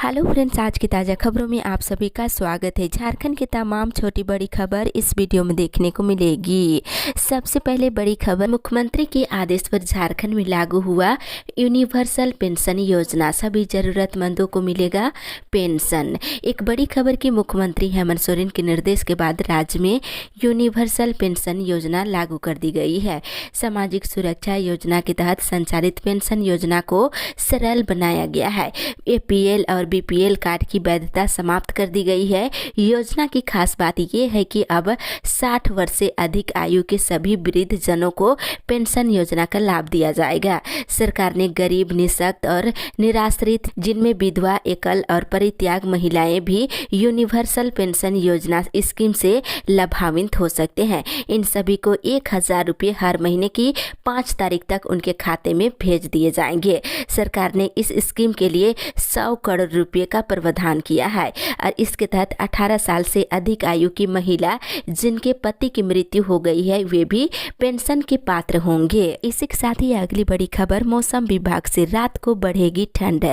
Hello friends, आज की ताज़ा खबरों में आप सभी का स्वागत है। झारखंड की तमाम छोटी बड़ी खबर इस वीडियो में देखने को मिलेगी। सबसे पहले बड़ी खबर, मुख्यमंत्री के आदेश पर झारखंड में लागू हुआ यूनिवर्सल पेंशन योजना, सभी जरूरतमंदों को मिलेगा पेंशन। एक बड़ी खबर की मुख्यमंत्री हेमंत सोरेन के निर्देश के बाद राज्य में यूनिवर्सल पेंशन योजना लागू कर दी गई है। सामाजिक सुरक्षा योजना के तहत संचालित पेंशन योजना को सरल बनाया गया है। APL और BPL कार्ड की वैधता समाप्त कर दी गई है। योजना की खास बात यह है कि अब 60 वर्ष से अधिक आयु के सभी वृद्ध जनों को पेंशन योजना का लाभ दिया जाएगा। सरकार ने गरीब, निःशक्त और निराश्रित, जिनमें विधवा, एकल और परित्याग महिलाएं भी यूनिवर्सल पेंशन योजना स्कीम से लाभान्वित हो सकते हैं। इन सभी को 1000 रुपये हर महीने की 5 तारीख तक उनके खाते में भेज दिए जाएंगे। सरकार ने इस स्कीम के लिए 100 करोड़ रुपए का प्रावधान किया है और इसके तहत 18 साल से अधिक आयु की महिला जिनके पति की मृत्यु हो गई है वे भी पेंशन के पात्र होंगे। इसी के साथ ही अगली बड़ी खबर, मौसम विभाग से रात को बढ़ेगी ठंड।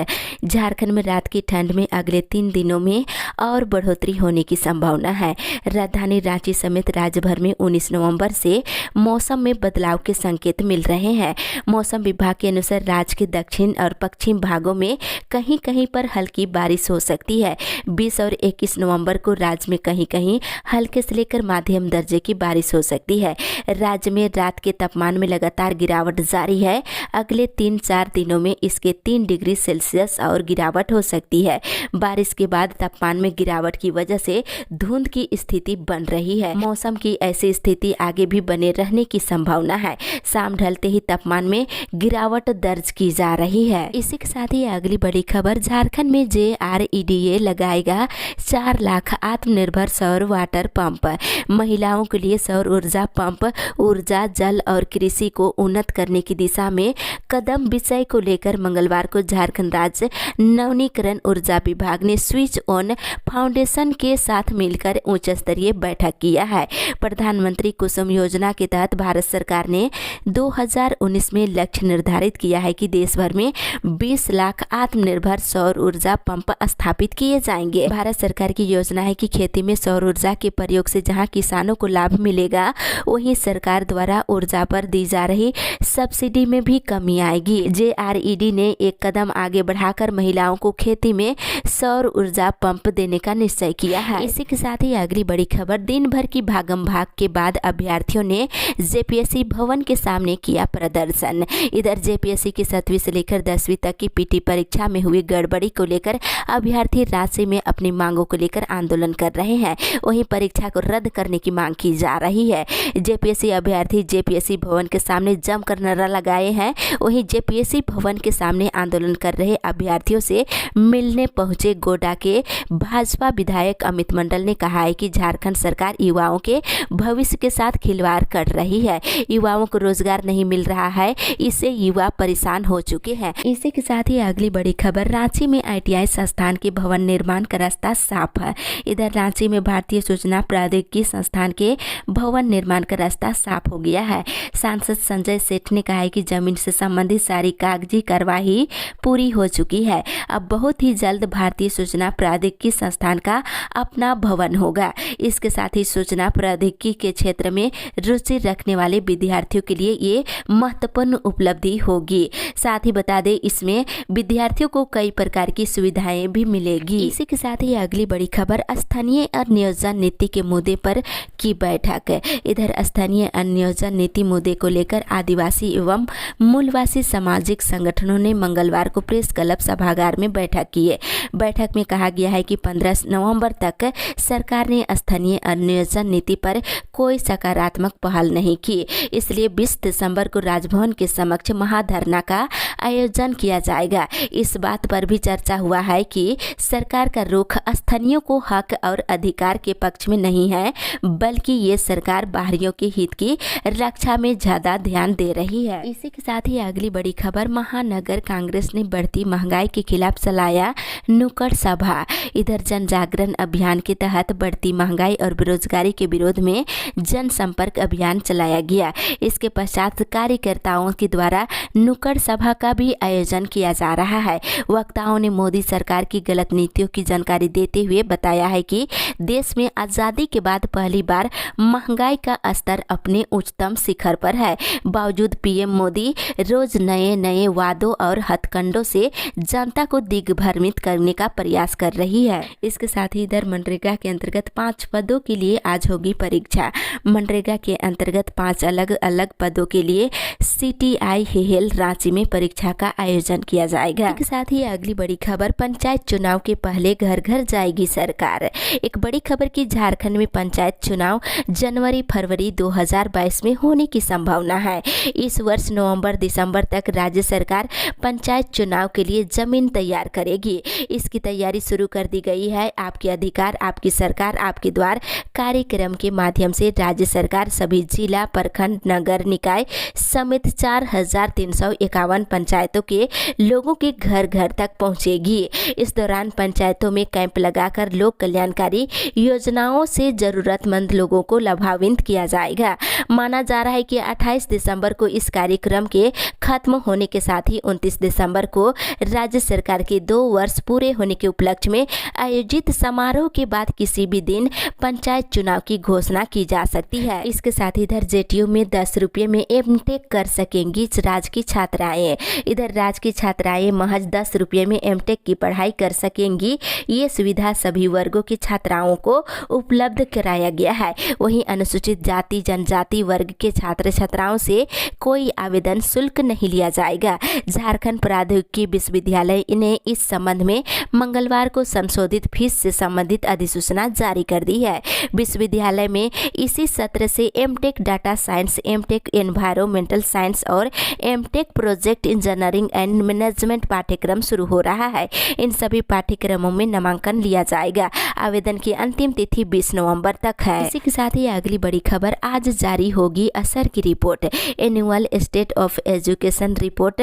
झारखंड में रात की ठंड में अगले 3 दिनों में और बढ़ोतरी होने की संभावना है। राजधानी रांची समेत राज्य भर में 19 नवंबर से मौसम में बदलाव के संकेत मिल रहे हैं। मौसम विभाग के अनुसार राज्य के दक्षिण और पश्चिम भागों में कहीं कहीं पर हल्की बारिश हो सकती है। 20 और 21 नवंबर को राज्य में कहीं कहीं हल्के से लेकर मध्यम दर्जे की बारिश हो सकती है। राज्य में रात के तापमान में लगातार गिरावट जारी है। अगले 3-4 दिनों में इसके 3 डिग्री सेल्सियस और गिरावट हो सकती है। बारिश के बाद तापमान में गिरावट की वजह से धुंध की स्थिति बन रही है। मौसम की ऐसी स्थिति आगे भी बने रहने की संभावना है। शाम ढलते ही तापमान में गिरावट दर्ज की जा रही है। इसी के साथ ही अगली बड़ी खबर, झारखंड में JREDA लगाएगा 4 लाख आत्मनिर्भर सौर वाटर पंप। महिलाओं के लिए सौर ऊर्जा पंप ऊर्जा, जल और कृषि को उन्नत करने की दिशा में कदम विषय को लेकर मंगलवार को झारखंड राज्य नवीनीकरण ऊर्जा विभाग ने स्विच ऑन फाउंडेशन के साथ मिलकर उच्च स्तरीय बैठक किया है। प्रधानमंत्री कुसुम योजना के तहत भारत सरकार ने 2019 में लक्ष्य निर्धारित किया है कि देश भर में 20 लाख आत्मनिर्भर सौर ऊर्जा पंप स्थापित किए जाएंगे। भारत सरकार की योजना है कि खेती में सौर ऊर्जा के प्रयोग से जहां किसानों को लाभ मिलेगा, वहीं सरकार द्वारा ऊर्जा पर दी जा रही सब्सिडी में भी कमी आएगी। JRED ने एक कदम आगे बढ़ाकर महिलाओं को खेती में सौर ऊर्जा पंप देने का निश्चय किया है। इसी के साथ ही अगली बड़ी खबर, दिन भर की भागम भाग के बाद अभ्यर्थियों ने JPSC भवन के सामने किया प्रदर्शन। इधर JPSC की 7वीं से लेकर 10वीं तक की PT परीक्षा में हुई गड़बड़ी को लेकर अभ्यर्थी रांची में अपनी मांगों को लेकर आंदोलन कर रहे हैं। वहीं परीक्षा को रद्द करने की मांग की जा रही है। JPSC अभ्यर्थी JPSC भवन के सामने जमकर नारा लगाए हैं। वहीं JPSC भवन के सामने आंदोलन कर रहे अभ्यर्थियों से मिलने पहुंचे गोड्डा के भाजपा विधायक अमित मंडल ने कहा है कि झारखंड सरकार युवाओं के भविष्य के साथ खिलवाड़ कर रही है। युवाओं को रोजगार नहीं मिल रहा है, इससे युवा परेशान हो चुके हैं। इसी के साथ ही अगली बड़ी खबर, रांची में ITI संस्थान के भवन निर्माण का रास्ता साफ है। इधर रांची में भारतीय सूचना प्रौद्योगिकी संस्थान के भवन निर्माण का रास्ता साफ हो गया है। सांसद संजय सेठ ने कहा है कि जमीन से संबंधित सारी कागजी कार्यवाही पूरी हो चुकी है। अब बहुत ही जल्द भारतीय सूचना प्रौद्योगिकी संस्थान का अपना भवन होगा। इसके साथ ही सूचना प्रौद्योगिकी के क्षेत्र में रुचि रखने वाले विद्यार्थियों के लिए ये महत्वपूर्ण उपलब्धि होगी। साथ ही बता दें, इसमें विद्यार्थियों को कई प्रकार की सुविधाएं भी मिलेगी। इसी के साथ ही अगली बड़ी खबर, स्थानीय और नियोजन नीति के मुद्दे पर की बैठक। इधर स्थानीय और नियोजन नीति मुद्दे को लेकर आदिवासी एवं मूलवासी सामाजिक संगठनों ने मंगलवार को प्रेस क्लब सभागार में बैठक की है। बैठक में कहा गया है कि 15 नवंबर तक सरकार ने स्थानीय और नियोजन नीति पर कोई सकारात्मक पहल नहीं की, इसलिए 20 दिसंबर को राजभवन के समक्ष महाधरना का आयोजन किया जाएगा। इस बात पर भी चर्चा हुआ है कि सरकार का रुख स्थानीयों को हक और अधिकार के पक्ष में नहीं है, बल्कि ये सरकार बाहरियों के हित की रक्षा में ज्यादा ध्यान दे रही है। इसी के साथ ही अगली बड़ी खबर, महानगर कांग्रेस ने बढ़ती महंगाई के खिलाफ चलाया नुक्कड़ सभा। इधर जन जागरण अभियान के तहत बढ़ती महंगाई और बेरोजगारी के विरोध में जनसंपर्क अभियान चलाया गया। इसके पश्चात कार्यकर्ताओं के द्वारा नुक्कड़ सभा का भी आयोजन किया जा रहा है। वक्ताओं ने मोदी मोदी सरकार की गलत नीतियों की जानकारी देते हुए बताया है कि देश में आज़ादी के बाद पहली बार महंगाई का स्तर अपने उच्चतम शिखर पर है। बावजूद पीएम मोदी रोज नए नए वादों और हथकंडों से जनता को दिग्भ्रमित करने का प्रयास कर रही है। इसके साथ ही इधर मनरेगा के अंतर्गत 5 पदों के लिए आज होगी परीक्षा। मनरेगा के अंतर्गत 5 अलग अलग पदों के लिए CTI हेल रांची में परीक्षा का आयोजन किया जाएगा। इसके साथ ही अगली बड़ी खबर, पंचायत चुनाव के पहले घर घर जाएगी सरकार। एक बड़ी खबर की झारखंड में पंचायत चुनाव जनवरी-फरवरी 2022 में होने की संभावना है। इस वर्ष नवंबर-दिसंबर तक राज्य सरकार पंचायत चुनाव के लिए जमीन तैयार करेगी। इसकी तैयारी शुरू कर दी गई है। आपके अधिकार आपकी सरकार आपके द्वार कार्यक्रम के माध्यम से राज्य सरकार सभी जिला, प्रखंड, नगर निकाय समेत 4351 पंचायतों के लोगों के घर घर तक पहुंचेगी। इस दौरान पंचायतों में कैंप लगाकर लोक कल्याणकारी योजनाओं से जरूरतमंद लोगों को लाभान्वित किया जाएगा। माना जा रहा है कि 28 दिसंबर को इस कार्यक्रम के खत्म होने के साथ ही 29 दिसंबर को राज्य सरकार के 2 वर्ष पूरे होने के उपलक्ष्य में आयोजित समारोह के बाद किसी भी दिन पंचायत चुनाव की घोषणा की जा सकती है। इसके साथ इधर जेटीयू में 10 रुपये में एमटेक कर सकेंगी राज्य की छात्राएं। इधर राज्य की छात्राएं महज 10 रुपये में एमटेक की पढ़ाई कर सकेंगी। ये सुविधा सभी वर्गों की छात्राओं को उपलब्ध कराया गया है। वहीं अनुसूचित जाति जनजाति वर्ग के छात्र छात्राओं से कोई आवेदन शुल्क नहीं लिया जाएगा। झारखंड प्रौद्योगिकी विश्वविद्यालय ने इस संबंध में मंगलवार को संशोधित फीस से संबंधित अधिसूचना जारी कर दी है। विश्वविद्यालय में इसी सत्र से MTech data science, MTech environmental science और MTech project engineering and management पाठ्यक्रम शुरू हो रहा है। इन सभी पाठ्यक्रमों में नामांकन लिया जाएगा। आवेदन की अंतिम तिथि 20 नवंबर तक है। इसी के साथ ही अगली बड़ी खबर, आज जारी होगी असर की report. Annual state of education report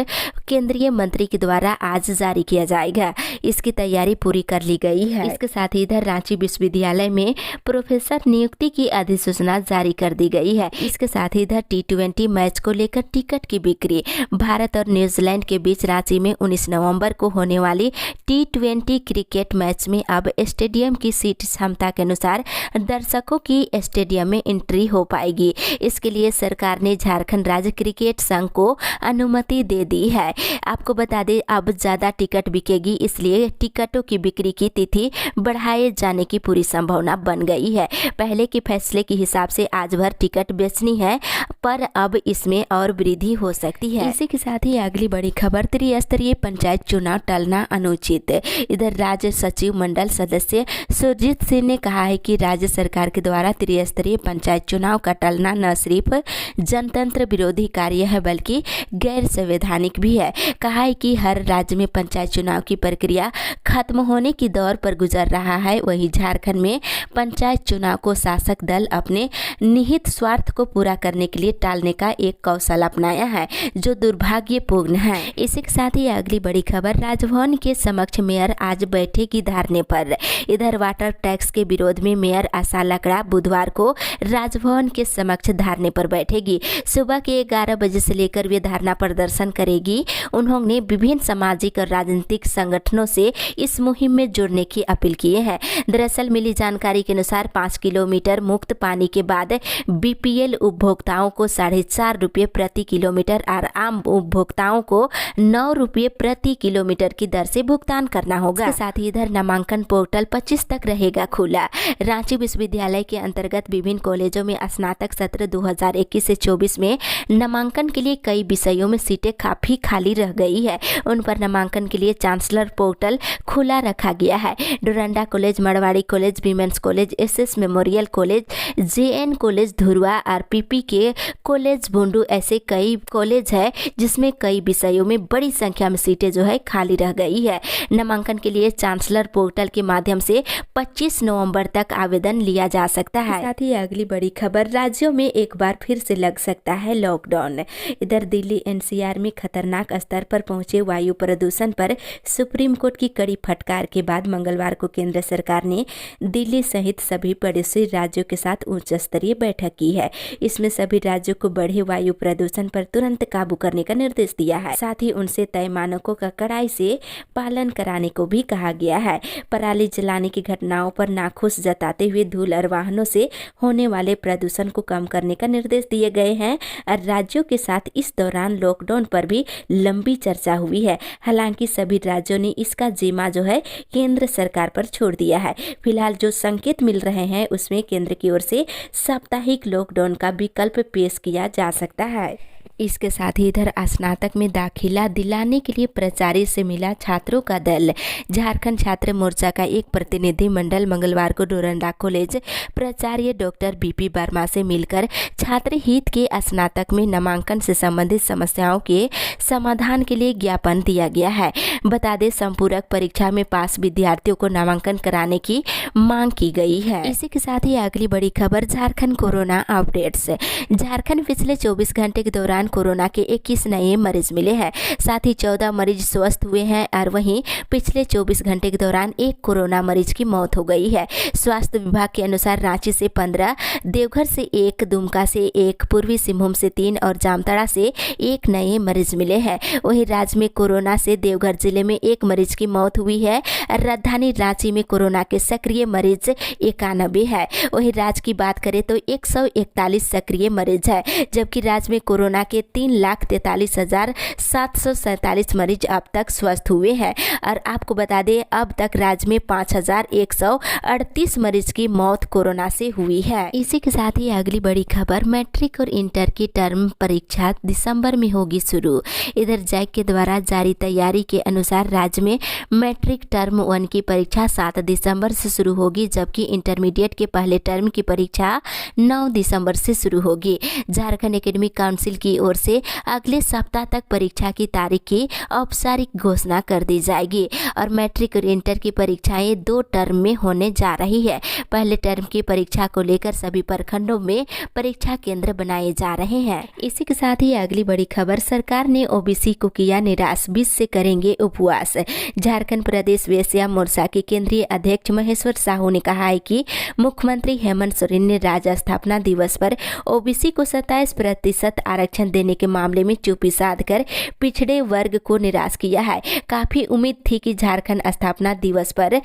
केंद्रीय मंत्री के द्वारा आज जारी किया जाएगा। इसकी तैयारी पूरी कर ली गई है। इसके साथ ही इधर रांची विश्वविद्यालय में प्रोफेसर नियुक्ति की अधिसूचना जारी कर दी गई है। इसके साथ ही इधर T20 मैच को लेकर टिकट की बिक्री। भारत और न्यूजीलैंड के बीच रांची में 19 नवंबर को होने वाली T20 क्रिकेट मैच में अब स्टेडियम की सीट क्षमता के अनुसार दर्शकों की स्टेडियम में एंट्री हो पाएगी। इसके लिए सरकार ने झारखंड राज्य क्रिकेट संघ को अनुमति दे दी है। आपको बता दें, अब ज़्यादा टिकट बिकेगी, इसलिए टिकटों की बिक्री की तिथि बढ़ाए जाने की पूरी संभावना बन गई है। पहले के फैसले के हिसाब से आज भर टिकट बेचनी है, पर अब इसमें और वृद्धि हो सकती है। इसी के साथ ही अगली बड़ी खबर, त्रिस्तरीय पंचायत चुनाव टलना अनुचित। इधर राज्य सचिव मंडल सदस्य सुरजीत सिंह ने कहा है कि राज्य सरकार के द्वारा त्रिस्तरीय पंचायत चुनाव का टलना न सिर्फ जनतंत्र विरोधी कार्य है बल्कि गैर संवैधानिक भी है। कहा है कि हर राज्य में पंचायत चुनाव की प्रक्रिया खत्म होने की दौर पर गुजर रहा है। वहीं झारखंड में पंचायत चुनाव को शासक दल अपने निहित स्वार्थ को पूरा करने के लिए टालने का एक कौशल अपनाया है, जो दुर्भाग्यपूर्ण है। इसी के साथ ही अगली बड़ी खबर, राजभवन के समक्ष मेयर आज बैठेगी धरने पर। इधर वाटर टैक्स के विरोध में मेयर आशा लकड़ा बुधवार को राजभवन के समक्ष धरने पर बैठेगी। सुबह के 11 बजे से लेकर वे धरना प्रदर्शन करेगी। उन्होंने विभिन्न सामाजिक और राजनीतिक संगठनों से इस मुहिम में जुड़ने की अपील की है। दरअसल मिली जानकारी के अनुसार 5 किलोमीटर मुक्त पानी के बाद BPL उपभोक्ताओं को 4.5 रुपये प्रति किलोमीटर और आम उपभोक्ताओं को 9 रुपये प्रति किलोमीटर की दर से भुगतान करना होगा। इसके साथ ही इधर नामांकन पोर्टल 25 तक रहेगा खुला। रांची विश्वविद्यालय के अंतर्गत विभिन्न कॉलेजों में स्नातक सत्र 2021 से 24 में नामांकन के लिए कई विषयों में सीटें काफी खाली रह गई है। उन पर नामांकन के लिए चांसलर पोर्टल खुला रखा गया है। Doranda college, Marwari college, women's college, SS memorial college, JN college Dhurwa और PPK कॉलेज बुंडू, ऐसे कई कॉलेज है जिसमें कई विषयों में बड़ी संख्या में सीटें जो है खाली रह गई है। नामांकन के लिए चांसलर पोर्टल के माध्यम से 25 नवंबर तक आवेदन लिया जा सकता है। साथ ही अगली बड़ी खबर, राज्यों में एक बार फिर से लग सकता है लॉकडाउन। इधर दिल्ली एनसीआर में खतरनाक स्तर पर पहुंचे वायु प्रदूषण पर सुप्रीम कोर्ट की कड़ी फटकार के बाद मंगलवार को केंद्र सरकार ने दिल्ली सहित सभी पड़ोसी राज्यों के साथ उच्च स्तरीय बैठक की है। इसमें सभी राज्यों को बढ़े वायु प्रदूषण पर तुरंत काबू करने का निर्देश दिया है। साथ ही उनसे तय मानकों का कड़ाई से पालन कराने को भी कहा गया है। पराली जलाने की घटनाओं पर नाखुश जताते हुए धूल और वाहनों से होने वाले प्रदूषण को कम करने का निर्देश दिए गए हैं और राज्यों के साथ इस दौरान लॉकडाउन पर भी लंबी चर्चा हुई है। हालांकि सभी राज्यों ने इसका जिम्मा जो है केंद्र सरकार पर छोड़ दिया है। फिलहाल जो संकेत मिल रहे हैं उसमें केंद्र की ओर से साप्ताहिक लॉकडाउन का विकल्प पेश किया जा सकता है। इसके साथ ही इधर स्नातक में दाखिला दिलाने के लिए प्राचार्य से मिला छात्रों का दल। झारखंड छात्र मोर्चा का एक प्रतिनिधि मंडल मंगलवार को डोरंडा कॉलेज प्राचार्य डॉक्टर बीपी वर्मा से मिलकर छात्र हित के स्नातक में नामांकन से संबंधित समस्याओं के समाधान के लिए ज्ञापन दिया गया है। बता दें, संपूरक परीक्षा में पास विद्यार्थियों को नामांकन कराने की मांग की गई है। इसी के साथ ही अगली बड़ी खबर, झारखंड कोरोना अपडेट्स। झारखंड पिछले 24 घंटे के दौरान कोरोना के 21 नए मरीज मिले हैं। साथ ही 14 मरीज स्वस्थ हुए हैं और वहीं पिछले 24 घंटे के दौरान एक कोरोना मरीज की मौत हो गई है। स्वास्थ्य विभाग के अनुसार रांची से 15, देवघर से 1, दुमका से 1, पूर्वी सिंहभूम से 3 और जामताड़ा से 1 नए मरीज मिले हैं। वहीं राज्य में कोरोना से देवघर जिले में 1 मरीज की मौत हुई है। राजधानी रांची में कोरोना के सक्रिय मरीज 91 है। वहीं राज्य की बात करें तो 141 सक्रिय मरीज है, जबकि राज्य में कोरोना के 3,43,747 मरीज अब तक स्वस्थ हुए हैं। और आपको बता दें, अब तक राज्य में 5,138 मरीज की मौत कोरोना से हुई है। इसी के साथ ही अगली बड़ी खबर, मैट्रिक और इंटर की टर्म परीक्षा दिसंबर में होगी शुरू। इधर जैक के द्वारा जारी तैयारी के अनुसार राज्य में मैट्रिक टर्म 1 की परीक्षा 7 दिसंबर से शुरू होगी, जबकि इंटरमीडिएट के पहले टर्म की परीक्षा 9 दिसंबर से शुरू होगी। झारखंड एकेडमिक काउंसिल की ओर से अगले सप्ताह तक परीक्षा की तारीख की औपचारिक घोषणा कर दी जाएगी और मैट्रिक और इंटर की परीक्षाएं 2 टर्म में होने जा रही है। पहले टर्म की परीक्षा को लेकर सभी प्रखंडों में परीक्षा केंद्र बनाए जा रहे हैं। इसी के साथ ही अगली बड़ी खबर, सरकार ने ओबीसी को किया निराश, 20 से करेंगे उपवास। झारखंड प्रदेश वेश्या मोर्चा के केंद्रीय अध्यक्ष महेश्वर साहू ने कहा है कि मुख्यमंत्री हेमंत सोरेन ने राज्य स्थापना दिवस पर ओबीसी को 27% आरक्षण देने के मामले में चुप्पी साधकर पिछड़े वर्ग को निराश किया है। काफी उम्मीद थी कि झारखंड स्थापना दिवस पर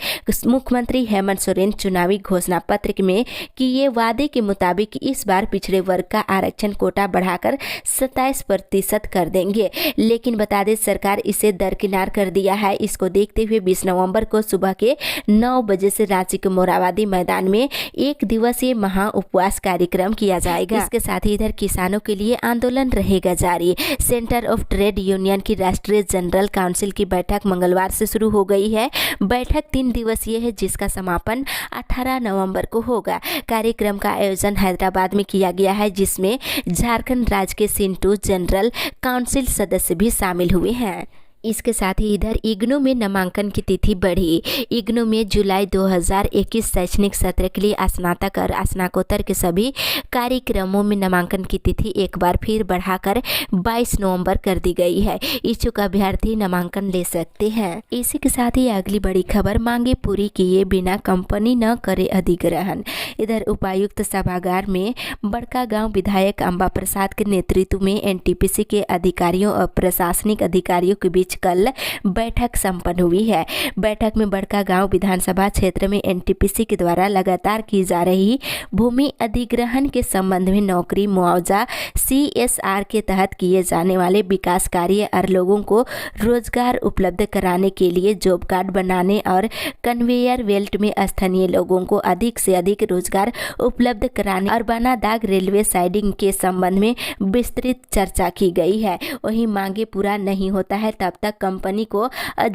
मुख्यमंत्री हेमंत सोरेन चुनावी घोषणा पत्र में किए वादे के मुताबिक इस बार पिछड़े वर्ग का आरक्षण कोटा बढ़ाकर 27% कर देंगे, लेकिन बता दें सरकार इसे दरकिनार कर दिया है। इसको देखते हुए 20 नवंबर को सुबह के 9 बजे से रांची के मोराबादी मैदान में 1 दिवसीय महा उपवास कार्यक्रम किया जाएगा। इसके साथ ही इधर किसानों के लिए आंदोलन रहेगा जारी। सेंटर ऑफ ट्रेड यूनियन की राष्ट्रीय जनरल काउंसिल की बैठक मंगलवार से शुरू हो गई है। बैठक 3 दिवसीय है, जिसका समापन 18 नवंबर को होगा। कार्यक्रम का आयोजन हैदराबाद में किया गया है, जिसमें झारखंड राज्य के सिंटू जनरल काउंसिल सदस्य भी शामिल हुए हैं। इसके साथ ही इधर इग्नू में नामांकन की तिथि बढ़ी। इग्नू में जुलाई 2021 शैक्षणिक सत्र के लिए स्नातक और स्नाकोत्तर के सभी कार्यक्रमों में नामांकन की तिथि एक बार फिर बढ़ाकर 22 नवंबर कर दी गई है। इच्छुक अभ्यर्थी नामांकन ले सकते हैं। इसी के साथ ही अगली बड़ी खबर, मांगे पूरी किए बिना कंपनी न करे अधिग्रहण। इधर उपायुक्त सभागार में बड़कागांव विधायक अंबा प्रसाद के नेतृत्व में एनटीपीसी के अधिकारियों और प्रशासनिक अधिकारियों के बीच कल बैठक संपन्न हुई है। बैठक में बड़कागांव विधानसभा क्षेत्र में एनटीपीसी के द्वारा लगातार की जा रही भूमि अधिग्रहण के संबंध में नौकरी मुआवजा CSR के तहत किए जाने वाले विकास कार्य और लोगों को रोजगार उपलब्ध कराने के लिए जॉब कार्ड बनाने और कन्वेयर बेल्ट में स्थानीय लोगों को अधिक से अधिक रोजगार उपलब्ध कराने और बनादाग रेलवे साइडिंग के संबंध में विस्तृत चर्चा की गई है। वहीं मांगे पूरा नहीं होता है तब तक कंपनी को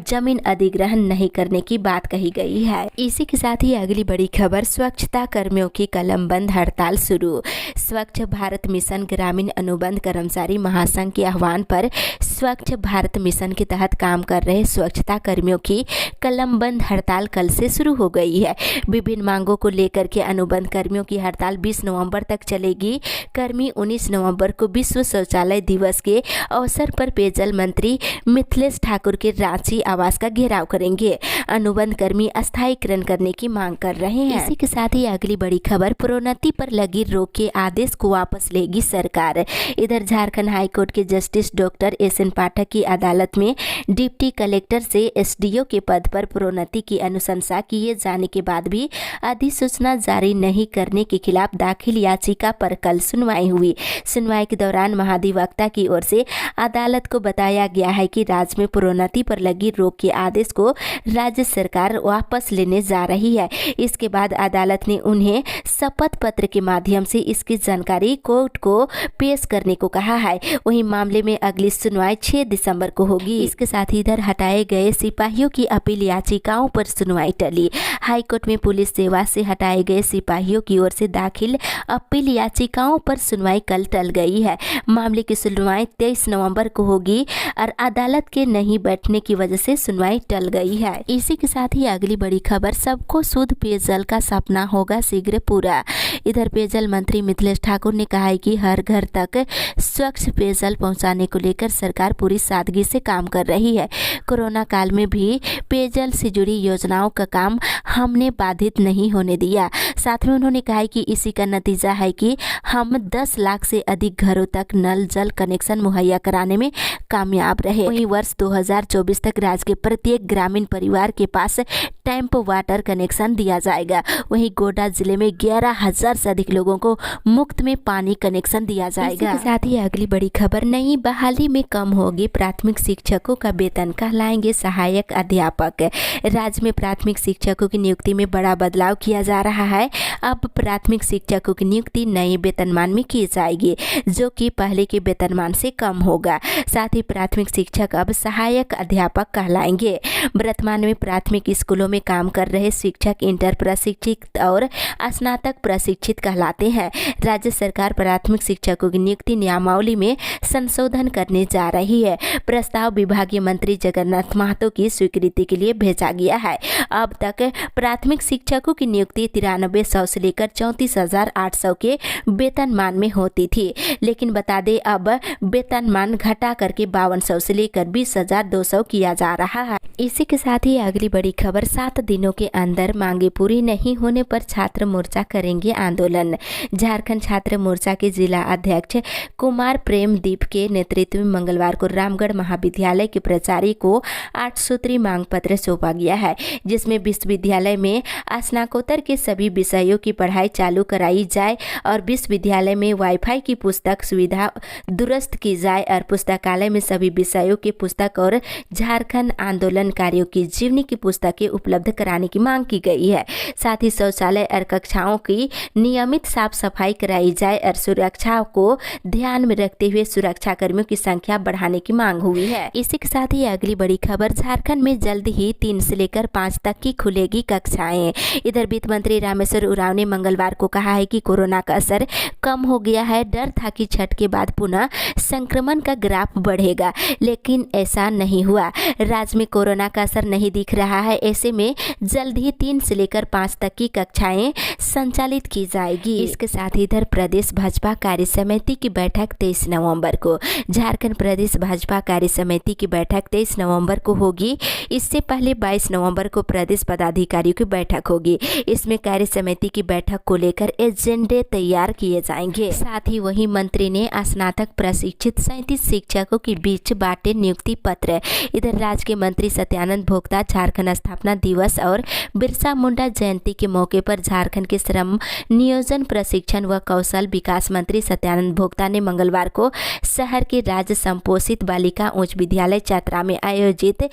जमीन अधिग्रहण नहीं करने की बात कही गई है। इसी के साथ ही अगली बड़ी खबर, स्वच्छता कर्मियों की कलमबंद हड़ताल शुरू। स्वच्छ भारत मिशन ग्रामीण अनुबंध कर्मचारी महासंघ के आह्वान पर स्वच्छ भारत मिशन के तहत काम कर रहे स्वच्छता कर्मियों की कलमबंद हड़ताल कल से शुरू हो गई है। विभिन्न मांगों को लेकर के अनुबंध कर्मियों की हड़ताल 20 नवंबर तक चलेगी। कर्मी 19 नवंबर को विश्व शौचालय दिवस के अवसर पर पेयजल मंत्री मिथिलेश ठाकुर के रांची आवास का घेराव करेंगे। अनुबंध कर्मी अस्थायीकरण करने की मांग कर रहे हैं। इसी के साथ ही अगली बड़ी खबर, प्रोन्नति पर लगी रोक के आदेश को वापस लेगी सरकार। इधर झारखंड हाईकोर्ट के जस्टिस डॉक्टर एस.एन. पाठक की अदालत में डिप्टी कलेक्टर से एसडीओ के पद पर प्रोन्नति की अनुशंसा किए जाने के बाद भी अधिसूचना जारी नहीं करने के खिलाफ दाखिल याचिका पर कल सुनवाई हुई। सुनवाई के दौरान महाधिवक्ता की ओर से अदालत को बताया गया है कि राज्य में प्रोन्नति पर लगी रोक के आदेश को राज्य सरकार वापस लेने जा रही है। इसके बाद अदालत ने उन्हें शपथ पत्र के माध्यम से इसकी जानकारी कोर्ट को पेश करने को कहा है। वहीं मामले में अगली सुनवाई 6 दिसंबर को होगी। इसके साथ ही इधर हटाए गए सिपाहियों की अपील याचिकाओं पर सुनवाई टली। हाईकोर्ट में पुलिस सेवा से हटाए गए सिपाहियों की ओर से दाखिल अपील याचिकाओं पर सुनवाई कल टल गई है। मामले की सुनवाई 23 नवंबर को होगी और अदालत के नहीं बैठने की वजह से सुनवाई टल गई है। इसी के साथ ही अगली बड़ी खबर, सबको शुद्ध पेयजल का सपना होगा शीघ्र पूरा। इधर पेयजल मंत्री मिथिलेश ठाकुर ने कहा है कि हर घर तक स्वच्छ पेयजल पहुंचाने को लेकर सरकार पूरी सादगी से काम कर रही है। कोरोना काल में भी पेयजल से जुड़ी योजनाओं का काम हमने बाधित नहीं होने दिया। साथ में उन्होंने कहा है कि इसी का नतीजा है कि हम 10 लाख से अधिक घरों तक नल जल कनेक्शन मुहैया कराने में कामयाब रहे। वहीं वर्ष 2024 तक राज्य के प्रत्येक ग्रामीण परिवार के पास टैंप वाटर कनेक्शन दिया जाएगा। वहीं गोड्डा जिले में 11,000 से अधिक लोगों को मुफ्त में पानी कनेक्शन दिया जाएगा। इसके साथ ही अगली बड़ी खबर, नई बहाली में कम होगी प्राथमिक शिक्षकों का वेतन, कहलाएंगे सहायक अध्यापक। राज्य में प्राथमिक शिक्षकों की नियुक्ति में बड़ा बदलाव किया जा रहा है। अब प्राथमिक शिक्षकों की नियुक्ति नए वेतनमान में की जाएगी, जो कि पहले के वेतनमान से कम होगा। साथ ही प्राथमिक शिक्षक अब सहायक अध्यापक कहलाएंगे। वर्तमान में प्राथमिक स्कूलों में काम कर रहे शिक्षक इंटर प्रशिक्षित और स्नातक प्रशिक्षित कहलाते हैं। राज्य सरकार प्राथमिक शिक्षकों की नियुक्ति नियमावली में संशोधन करने जा रही है। प्रस्ताव विभागीय मंत्री जगन्नाथ महतो की स्वीकृति के लिए भेजा गया है। अब तक प्राथमिक शिक्षकों की नियुक्ति 9300 से लेकर 34,800 के वेतनमान में होती थी, लेकिन बता दें अब वेतनमान घटा करके 5200 से लेकर 20,200 किया जा रहा है। इसी के साथ ही अगली बड़ी खबर, 7 दिनों के अंदर मांगे पूरी नहीं होने पर छात्र मोर्चा करेंगे आंदोलन। झारखंड छात्र मोर्चा के जिला अध्यक्ष कुमार प्रेमदीप के नेतृत्व में मंगलवार को रामगढ़ महाविद्यालय के प्राचार्य को 8 सूत्री मांग पत्र सौंपा गया है, जिसमें विश्वविद्यालय में स्नातकोत्तर के सभी विषयों की पढ़ाई चालू कराई जाए और विश्वविद्यालय में वाईफाई की पुस्तक सुविधा दुरुस्त की जाए और पुस्तकालय में सभी विषयों के पुस्तक और झारखंड आंदोलनकारियों की जीवनी की पुस्तकें उपलब्ध कराने की मांग की गई है। साथ ही शौचालय और कक्षाओं की नियमित साफ सफाई कराई जाए और सुरक्षा को ध्यान में रखते हुए सुरक्षा कर्मियों की संख्या बढ़ाने की मांग हुई है। इसी के साथ ही अगली बड़ी खबर, झारखंड में जल्द ही 3 से लेकर 5 तक की खुलेगी कक्षाएं। इधर वित्त मंत्री रामेश्वर उरांव ने मंगलवार को कहा है कि कोरोना का असर कम हो गया है। डर था कि छठ के बाद पुनः संक्रमण का ग्राफ बढ़ेगा, लेकिन ऐसा नहीं हुआ। राज्य में कोरोना का असर नहीं दिख रहा है। ऐसे में जल्द ही 3 से लेकर 5 तक की कक्षाएं संचालित की जाएगी। इसके साथ ही इधर प्रदेश भाजपा कार्य समिति की बैठक 23 नवंबर को, झारखंड प्रदेश भाजपा कार्य समिति की बैठक 23 नवंबर को होगी। इससे पहले 22 नवंबर को प्रदेश पदाधिकारियों की बैठक होगी। इसमें कार्य समिति की बैठक को लेकर एजेंडे तैयार किए जाएंगे। साथ ही वही मंत्री ने स्नातक प्रशिक्षित 37 शिक्षकों के बीच बांटे नियुक्ति पत्र। इधर राज्य के मंत्री सत्यानंद भोक्ता झारखंड स्थापना दिवस और बिरसा मुंडा जयंती के मौके पर झारखंड के श्रम नियोजन प्रशिक्षण व कौशल विकास मंत्री सत्यानंद भोक्ता ने मंगलवार को शहर के राज्य संपोषित बालिका उच्च विद्यालय चतरा में आयोजित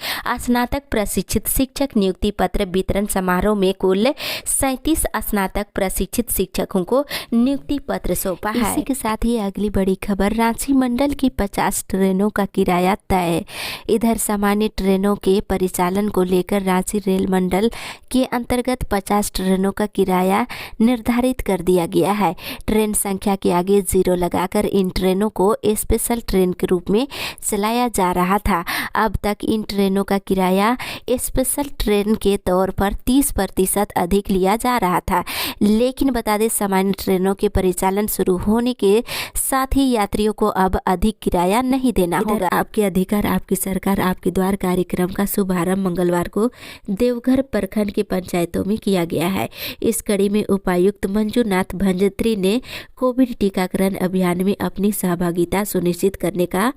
स्नातक प्रशिक्षित शिक्षक नियुक्ति पत्र वितरण समारोह में कुल 37 स्नातक प्रशिक्षित शिक्षकों को नियुक्ति पत्र सौंपा है। इसी के साथ ही अगली बड़ी खबर, रांची मंडल की 50 ट्रेनों का किराया तय। इधर सामान्य ट्रेनों के परिचालन को लेकर रांची रेल मंडल के अंतर्गत 50 ट्रेनों का किराया निर्धारित कर दिया गया है। ट्रेन संख्या के आगे 0 लगाकर इन ट्रेनों को स्पेशल ट्रेन के रूप में चलाया जा रहा था। अब तक इन ट्रेनों का किराया स्पेशल ट्रेन के तौर पर 30% अधिक लिया जा रहा था, लेकिन बता दें सामान्य ट्रेनों के परिचालन शुरू होने के साथ ही यात्रियों को अब अधिक किराया नहीं देना होगा। आपके अधिकार आपकी सरकार आपके द्वार कार्यक्रम का शुभारंभ मंगलवार को देवघर प्रखंड के पंचायतों में किया गया है। इस कड़ी में उपायुक्त मंजूनाथ भंजत्री ने कोविड टीकाकरण अभियान में अपनी सहभागिता सुनिश्चित करने का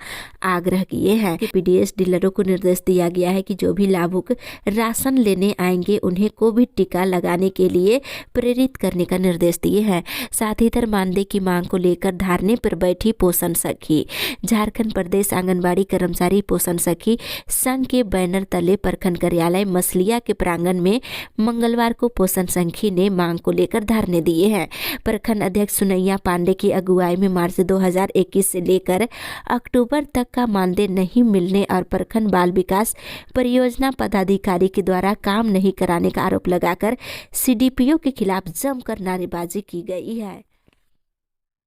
आग्रह किए हैं। पीडीएस डीलरों को निर्देश दिया गया है कि जो भी लाभुक राशन लेने आएंगे उन्हें कोविड टीका लगाने के लिए प्रेरित करने का निर्देश दिए हैं। साथ ही इधर मानदेय की मांग को लेकर धरने पर बैठी पोषण सखी। झारखंड प्रदेश आंगनबाड़ी कर्मचारी पोषण सखी संघ के बैनर तले प्रखंड कार्यालय मसलिया के प्रांगण में मंगलवार को पोषण सखी ने मांग को लेकर धरने दिए हैं। प्रखंड अध्यक्ष सुनैया पांडे की अगुवाई में मार्च 2021 से लेकर अक्टूबर तक का मानदेय नहीं मिलने और प्रखंड बाल विकास परियोजना पदाधिकारी के द्वारा काम नहीं कराने का आरोप लगाकर सीडीपीओ के खिलाफ जमकर नारेबाजी की गई है।